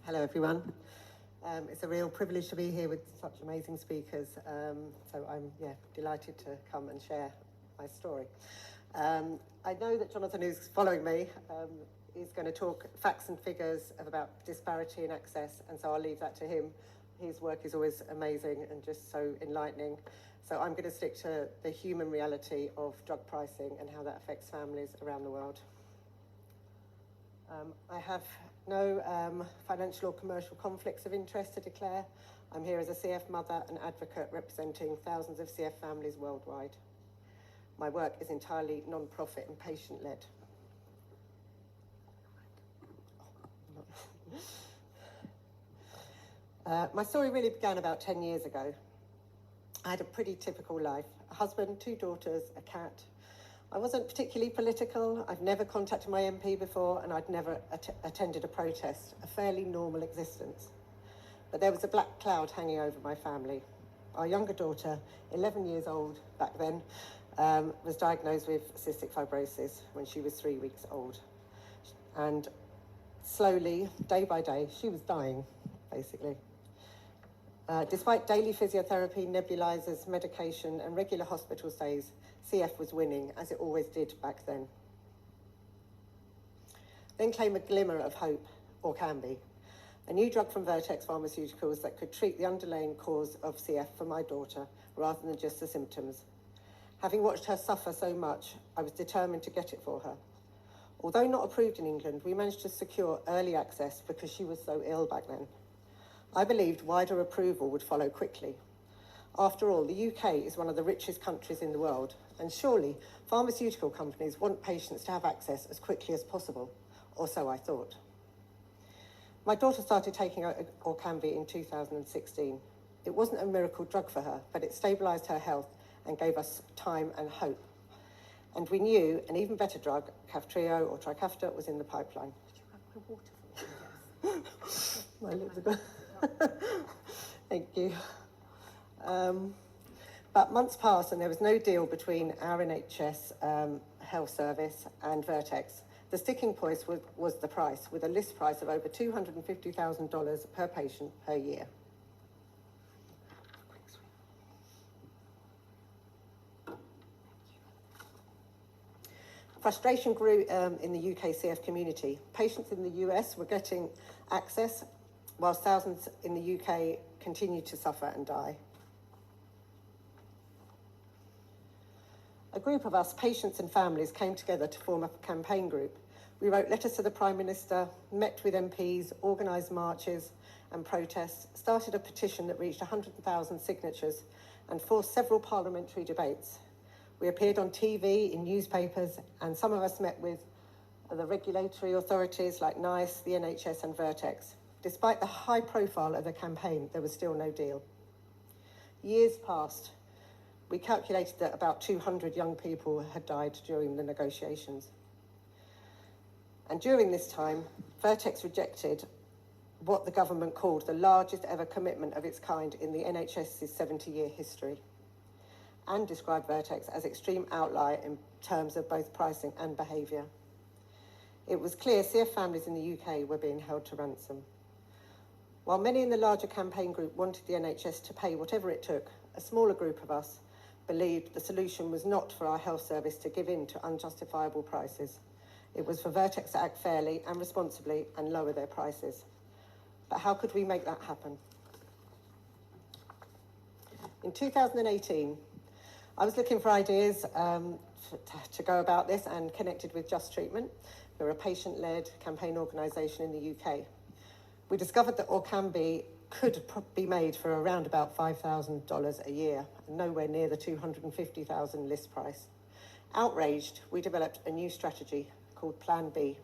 Hello, everyone. It's a real privilege to be here with such amazing speakers. So I'm delighted to come and share my story. I know that Jonathan, who's following me, is going to talk facts and figures about disparity in access, and so I'll leave that to him. His work is always amazing and just so enlightening. So I'm going to stick to the human reality of drug pricing and how that affects families around the world. I have no financial or commercial conflicts of interest to declare. I'm here as a CF mother and advocate representing thousands of CF families worldwide. My work is entirely non-profit and patient-led. My story really began about 10 years ago. I had a pretty typical life: a husband, 2 daughters, a cat. I wasn't particularly political. I've never contacted my MP before, and I'd never attended a protest, a fairly normal existence. But there was a black cloud hanging over my family. Our younger daughter, 11 years old back then, was diagnosed with cystic fibrosis when she was 3 weeks old. And slowly, day by day, she was dying, basically. Despite daily physiotherapy, nebulizers, medication, and regular hospital stays, CF was winning, as it always did back then. Then came a glimmer of hope, or can be. A new drug from Vertex Pharmaceuticals that could treat the underlying cause of CF for my daughter, rather than just the symptoms. Having watched her suffer so much, I was determined to get it for her. Although not approved in England, we managed to secure early access because she was so ill back then. I believed wider approval would follow quickly. After all, the UK is one of the richest countries in the world, and surely pharmaceutical companies want patients to have access as quickly as possible, or so I thought. My daughter started taking Orkambi in 2016. It wasn't a miracle drug for her, but it stabilised her health and gave us time and hope. And we knew an even better drug, Kaftrio or Trikafta, was in the pipeline. Did you have my water for me? My lips are gone. Thank you. But months passed and there was no deal between our NHS health service and Vertex. The sticking point was the price, with a list price of over $250,000 per patient per year. Frustration grew in the UK CF community. Patients in the US were getting access, whilst thousands in the UK continued to suffer and die. A group of us, patients and families, came together to form a campaign group. We wrote letters to the Prime Minister, met with MPs, organised marches and protests, started a petition that reached 100,000 signatures and forced several parliamentary debates. We appeared on TV, in newspapers, and some of us met with the regulatory authorities like NICE, the NHS and Vertex. Despite the high profile of the campaign, there was still no deal. Years passed. We calculated that about 200 young people had died during the negotiations. And during this time, Vertex rejected what the government called the largest ever commitment of its kind in the NHS's 70-year history, and described Vertex as extreme outlier in terms of both pricing and behaviour. It was clear CF families in the UK were being held to ransom. While many in the larger campaign group wanted the NHS to pay whatever it took, a smaller group of us believed the solution was not for our health service to give in to unjustifiable prices. It was for Vertex to act fairly and responsibly and lower their prices. But how could we make that happen? In 2018, I was looking for ideas to go about this and connected with Just Treatment. We're a patient-led campaign organisation in the UK. We discovered that Orkambi could be made for around about $5,000 a year, nowhere near the $250,000 list price. Outraged, we developed a new strategy called Plan B.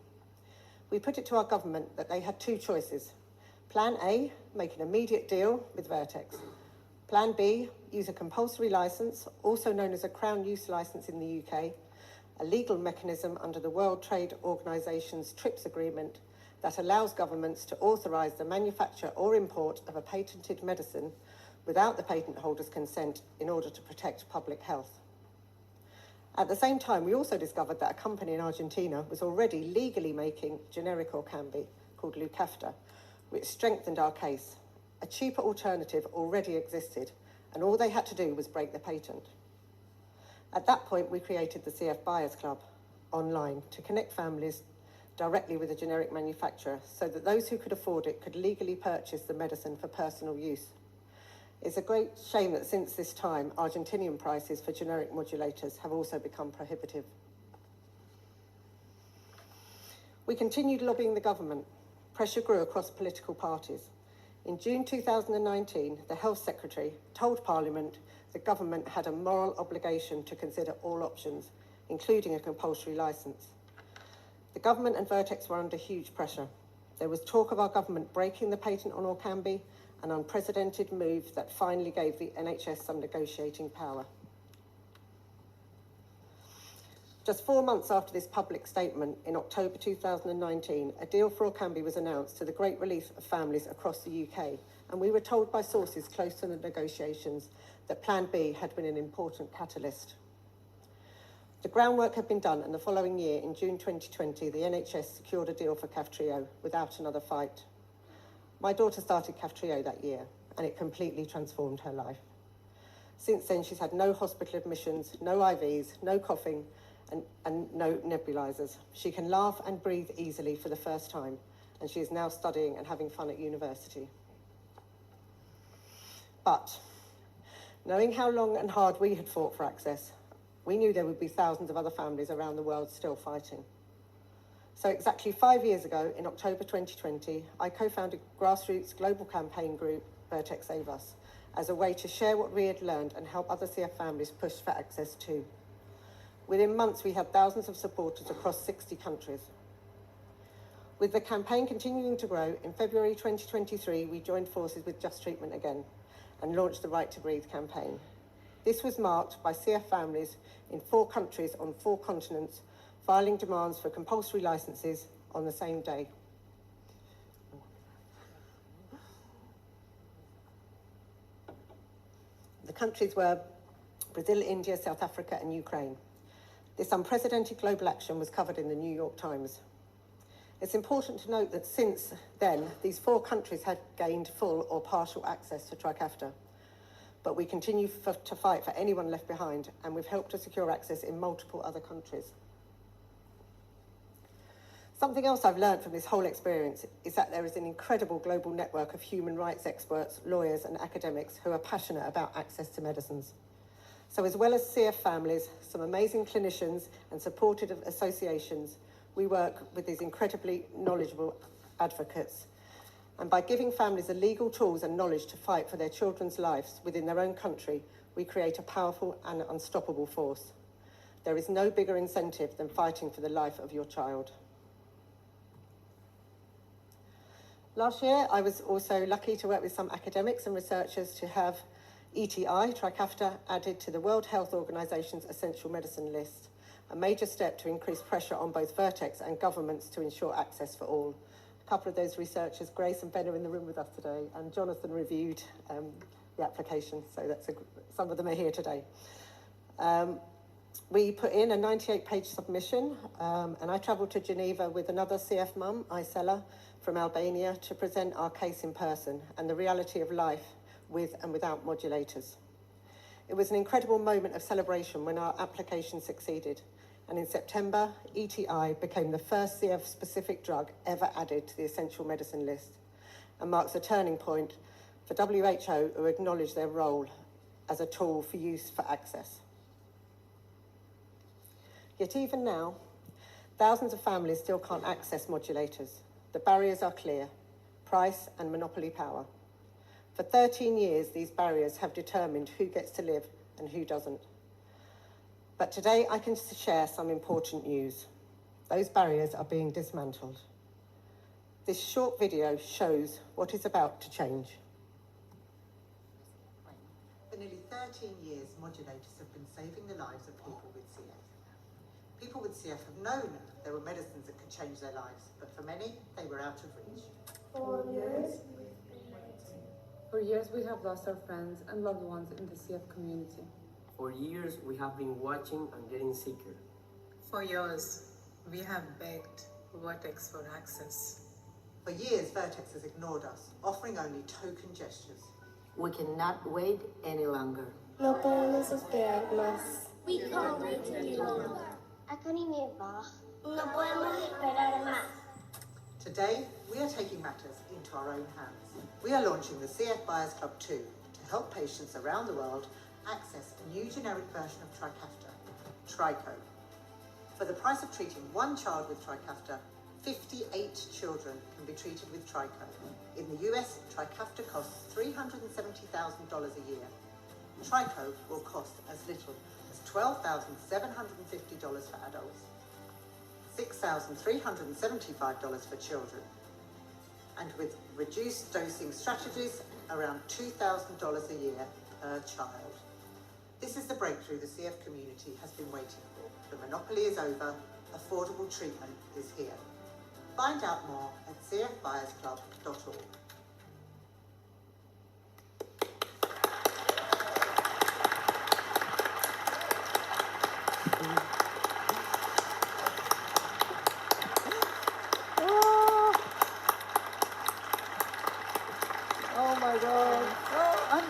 We put it to our government that they had 2 choices. Plan A, make an immediate deal with Vertex. Plan B, use a compulsory licence, also known as a Crown Use licence in the UK, a legal mechanism under the World Trade Organisation's TRIPS agreement that allows governments to authorise the manufacture or import of a patented medicine without the patent holder's consent in order to protect public health. At the same time, we also discovered that a company in Argentina was already legally making generic Orkambi called Lucafta, which strengthened our case. A cheaper alternative already existed, and all they had to do was break the patent. At that point, we created the CF Buyers Club online to connect families directly with a generic manufacturer so that those who could afford it could legally purchase the medicine for personal use. It's a great shame that since this time, Argentinian prices for generic modulators have also become prohibitive. We continued lobbying the government. Pressure grew across political parties. In June 2019, the Health Secretary told Parliament the government had a moral obligation to consider all options, including a compulsory licence. The government and Vertex were under huge pressure. There was talk of our government breaking the patent on Orkambi, an unprecedented move that finally gave the NHS some negotiating power. Just 4 months after this public statement, in October 2019, a deal for Orkambi was announced to the great relief of families across the UK, and we were told by sources close to the negotiations that Plan B had been an important catalyst. The groundwork had been done, and the following year, in June 2020, the NHS secured a deal for Kaftrio without another fight. My daughter started Kaftrio that year, and it completely transformed her life. Since then, she's had no hospital admissions, no IVs, no coughing, and no nebulizers. She can laugh and breathe easily for the first time, and she is now studying and having fun at university. But knowing how long and hard we had fought for access, we knew there would be thousands of other families around the world still fighting. So exactly 5 years ago, in October 2020, I co-founded grassroots global campaign group Vertex Save Us as a way to share what we had learned and help other CF families push for access too. Within months, we had thousands of supporters across 60 countries. With the campaign continuing to grow, in February 2023, we joined forces with Just Treatment Again and launched the Right to Breathe campaign. This was marked by CF families in 4 countries on 4 continents filing demands for compulsory licenses on the same day. The countries were Brazil, India, South Africa, and Ukraine. This unprecedented global action was covered in the New York Times. It's important to note that since then, these 4 countries had gained full or partial access to Trikafta. But we continue to fight for anyone left behind, and we've helped to secure access in multiple other countries. Something else I've learned from this whole experience is that there is an incredible global network of human rights experts, lawyers, and academics who are passionate about access to medicines. So as well as CF families, some amazing clinicians and supported associations, we work with these incredibly knowledgeable advocates. And by giving families the legal tools and knowledge to fight for their children's lives within their own country, we create a powerful and unstoppable force. There is no bigger incentive than fighting for the life of your child. Last year, I was also lucky to work with some academics and researchers to have ETI, Trikafta, added to the World Health Organization's essential medicine list, a major step to increase pressure on both Vertex and governments to ensure access for all. A couple of those researchers, Grace and Ben, are in the room with us today, and Jonathan reviewed the application, so some of them are here today. We put in a 98-page submission, and I travelled to Geneva with another CF mum, Isela, from Albania, to present our case in person and the reality of life with and without modulators. It was an incredible moment of celebration when our application succeeded, and in September, ETI became the first CF-specific drug ever added to the essential medicine list, and marks a turning point for WHO, who acknowledge their role as a tool for use for access. Yet even now, thousands of families still can't access modulators. The barriers are clear: price and monopoly power. For 13 years, these barriers have determined who gets to live and who doesn't. But today I can share some important news. Those barriers are being dismantled. This short video shows what is about to change. For nearly 13 years, modulators have been saving the lives of people with CF. People with CF have known there were medicines that could change their lives, but for many, they were out of reach. For years, we have lost our friends and loved ones in the CF community. For years, we have been watching and getting sicker. For years, we have begged Vertex for access. For years, Vertex has ignored us, offering only token gestures. We cannot wait any longer. No podemos esperar más. We can't wait any longer. Ako ni Mirva. No podemos esperar más. Today, we are taking matters into our own hands. We are launching the CF Buyers Club 2 to help patients around the world access a new generic version of Trikafta, Trico. For the price of treating one child with Trikafta, 58 children can be treated with Trico. In the US, Trikafta costs $370,000 a year. Trico will cost as little as $12,750 for adults, $6,375 for children, and with reduced dosing strategies, around $2,000 a year per child. This is the breakthrough the CF community has been waiting for. The monopoly is over, affordable treatment is here. Find out more at cfbuyersclub.org. Oh my God. Oh, I'm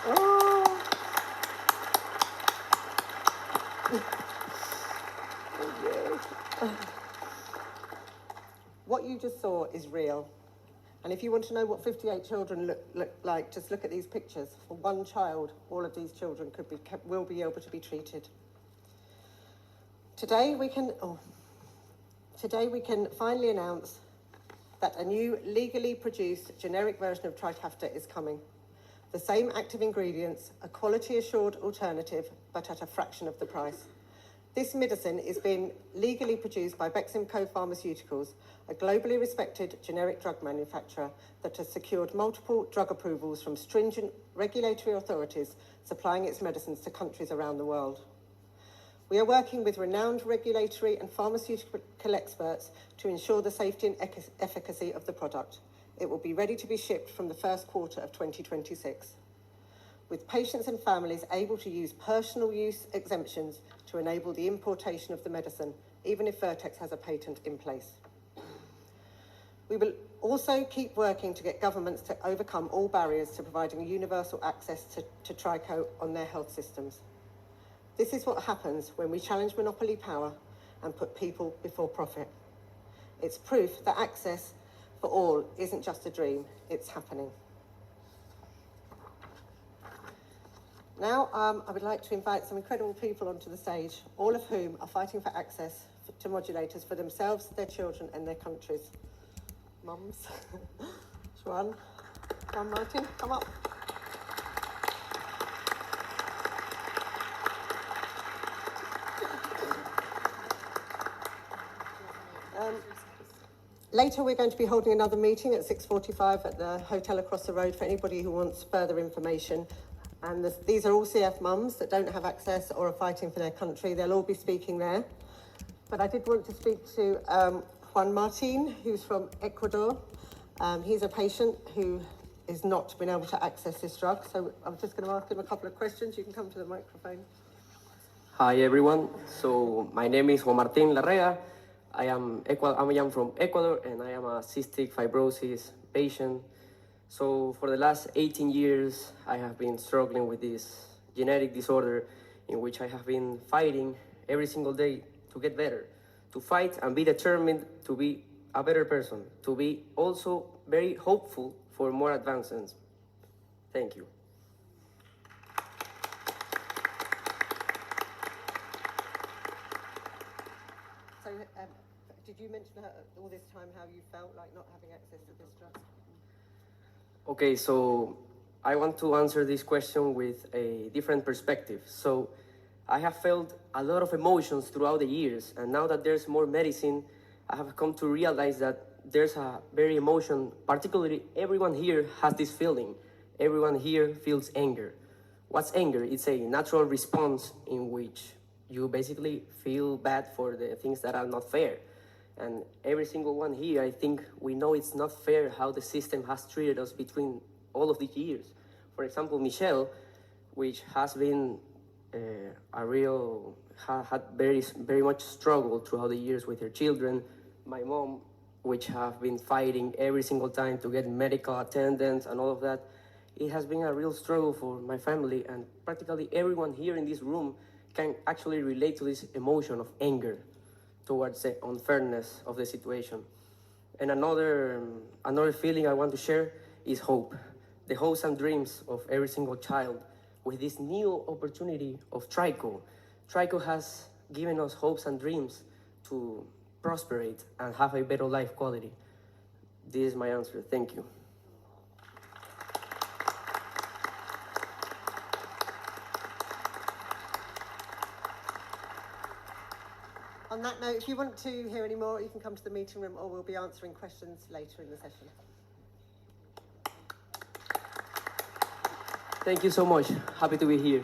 oh. What you just saw is real. And if you want to know what 58 children look like, just look at these pictures. For one child, all of these children will be able to be treated. Today we can finally announce that a new legally produced generic version of Trikafta is coming. The same active ingredients, a quality assured alternative, but at a fraction of the price. This medicine is being legally produced by Beximco Pharmaceuticals, a globally respected generic drug manufacturer that has secured multiple drug approvals from stringent regulatory authorities supplying its medicines to countries around the world. We are working with renowned regulatory and pharmaceutical experts to ensure the safety and efficacy of the product. It will be ready to be shipped from the first quarter of 2026, with patients and families able to use personal use exemptions to enable the importation of the medicine, even if Vertex has a patent in place. We will also keep working to get governments to overcome all barriers to providing universal access to Trico on their health systems. This is what happens when we challenge monopoly power and put people before profit. It's proof that access for all isn't just a dream, it's happening. Now, I would like to invite some incredible people onto the stage, all of whom are fighting for access to modulators for themselves, their children, and their countries. Mums, Juan Martin, come up. Later, we're going to be holding another meeting at 6:45 at the hotel across the road for anybody who wants further information. And these are all CF mums that don't have access or are fighting for their country. They'll all be speaking there. But I did want to speak to Juan Martin, who's from Ecuador. He's a patient who has not been able to access this drug. So I'm just going to ask him a couple of questions. You can come to the microphone. Hi everyone, so my name is Juan Martin Larrea. I am from Ecuador and I am a cystic fibrosis patient. So for the last 18 years, I have been struggling with this genetic disorder in which I have been fighting every single day to get better, to fight and be determined to be a better person, to be also very hopeful for more advancements. Thank you. So did you mention all this time how you felt like not having access to this drug? Okay, so I want to answer this question with a different perspective. So I have felt a lot of emotions throughout the years, and now that there's more medicine, I have come to realize that there's a very emotion, particularly everyone here has this feeling. Everyone here feels anger. What's anger? It's a natural response in which you basically feel bad for the things that are not fair. And every single one here, I think we know it's not fair how the system has treated us between all of these years. For example, Michelle, which has been had very much struggle throughout the years with her children. My mom, which have been fighting every single time to get medical attendance and all of that. It has been a real struggle for my family, and practically everyone here in this room can actually relate to this emotion of anger towards the unfairness of the situation. And another feeling I want to share is hope. The hopes and dreams of every single child with this new opportunity of TRICO. TRICO has given us hopes and dreams to prosperate and have a better life quality. This is my answer. Thank you. On that note, if you want to hear any more, you can come to the meeting room, or we'll be answering questions later in the session. Thank you so much. Happy to be here.